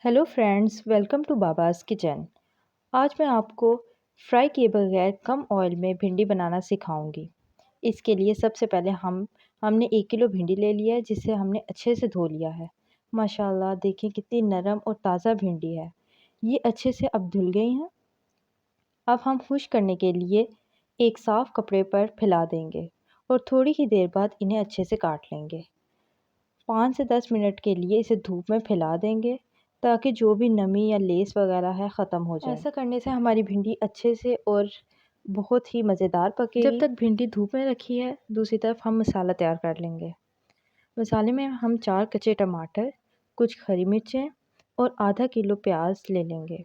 Hello friends, welcome to Baba's kitchen. आज मैं आपको फ्राई किए बगैर कम ऑयल में भिंडी बनाना सिखाऊंगी। इसके लिए सबसे पहले हमने 1 किलो भिंडी ले लिया है, जिसे हमने अच्छे से धो लिया है। माशाल्लाह देखें कितनी नरम और ताज़ा भिंडी है। ये अच्छे से अब धुल गई हैं। अब हम खुश्क करने के लिए एक साफ़ कपड़े पर फैला देंगे और थोड़ी ही देर बाद इन्हें अच्छे से काट लेंगे। 5 से 10 मिनट के लिए इसे धूप में फैला देंगे ताकि जो भी नमी या लेस वगैरह है ख़त्म हो जाए। ऐसा करने से हमारी भिंडी अच्छे से और बहुत ही मज़ेदार पकेगी। जब तक भिंडी धूप में रखी है, दूसरी तरफ हम मसाला तैयार कर लेंगे। मसाले में हम 4 कच्चे टमाटर, कुछ हरी मिर्चें और आधा किलो प्याज ले लेंगे।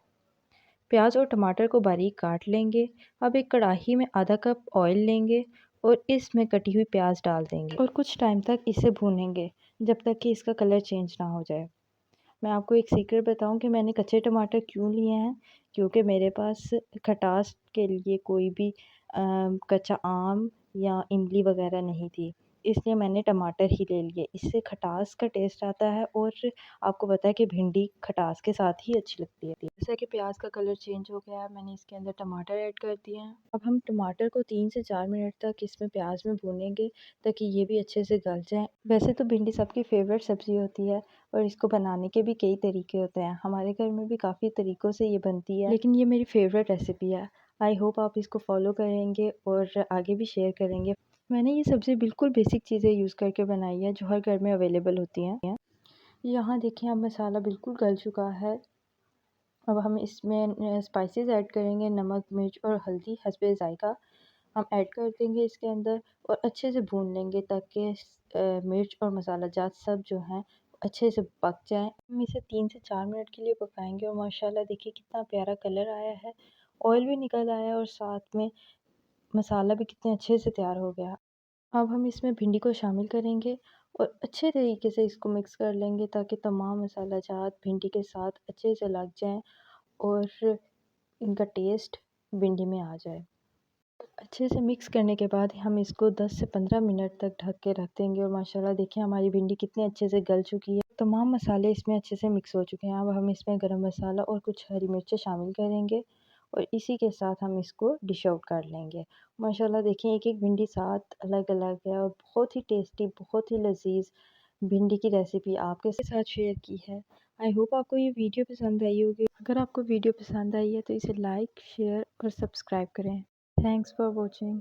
प्याज और टमाटर को बारीक काट लेंगे। अब एक कढ़ाई में आधा कप ऑयल लेंगे और इसमें कटी हुई प्याज डाल देंगे और कुछ टाइम तक इसे भूनेंगे जब तक कि इसका कलर चेंज ना हो जाए। मैं आपको एक सीक्रेट बताऊं कि मैंने कच्चे टमाटर क्यों लिए हैं, क्योंकि मेरे पास खटास के लिए कोई भी कच्चा आम या इमली वगैरह नहीं थी, इसलिए मैंने टमाटर ही ले लिए। इससे खटास का टेस्ट आता है और आपको पता है कि भिंडी खटास के साथ ही अच्छी लगती है। जैसा कि प्याज का कलर चेंज हो गया है, मैंने इसके अंदर टमाटर ऐड कर दिए हैं। अब हम टमाटर को 3 से 4 मिनट तक इसमें प्याज में भूनेंगे ताकि ये भी अच्छे से गल जाए। वैसे तो भिंडी सबकी फेवरेट सब्ज़ी होती है और इसको बनाने के भी कई तरीके होते हैं। हमारे घर में भी काफ़ी तरीक़ों से ये बनती है, लेकिन ये मेरी फेवरेट रेसिपी है। आई होप आप इसको फॉलो करेंगे और आगे भी शेयर करेंगे। मैंने ये सब्ज़ी बिल्कुल बेसिक चीज़ें यूज़ करके बनाई है जो हर घर में अवेलेबल होती हैं। यहाँ देखिए, अब मसाला बिल्कुल गल चुका है। अब हम इसमें स्पाइसेस ऐड करेंगे। नमक, मिर्च और हल्दी हस्बे ज़ायक़ा हम ऐड कर देंगे इसके अंदर और अच्छे से भून लेंगे ताकि मिर्च और मसाला जात सब जो हैं अच्छे से पक जाएं। हम इसे 3 से 4 मिनट के लिए पकाएंगे और माशाल्लाह देखिए कितना प्यारा कलर आया है, ऑयल भी निकल आया है और साथ में मसाला भी कितने अच्छे से तैयार हो गया। अब हम इसमें भिंडी को शामिल करेंगे और अच्छे तरीके से इसको मिक्स कर लेंगे ताकि तमाम मसाला जात भिंडी के साथ अच्छे से लग जाएं और इनका टेस्ट भिंडी में आ जाए। अच्छे से मिक्स करने के बाद हम इसको 10 से 15 मिनट तक ढक के रख देंगे और माशाल्लाह देखिए हमारी भिंडी कितने अच्छे से गल चुकी है। तमाम मसाले इसमें अच्छे से मिक्स हो चुके हैं। अब हम इसमें गरम मसाला और कुछ हरी मिर्चें शामिल करेंगे और इसी के साथ हम इसको डिश आउट कर लेंगे। माशाल्लाह देखिए एक एक भिंडी साथ अलग अलग है और बहुत ही टेस्टी, बहुत ही लजीज भिंडी की रेसिपी आपके साथ शेयर की है। आई होप आपको ये वीडियो पसंद आई होगी। अगर आपको वीडियो पसंद आई है तो इसे लाइक, शेयर और सब्सक्राइब करें। Thanks for watching.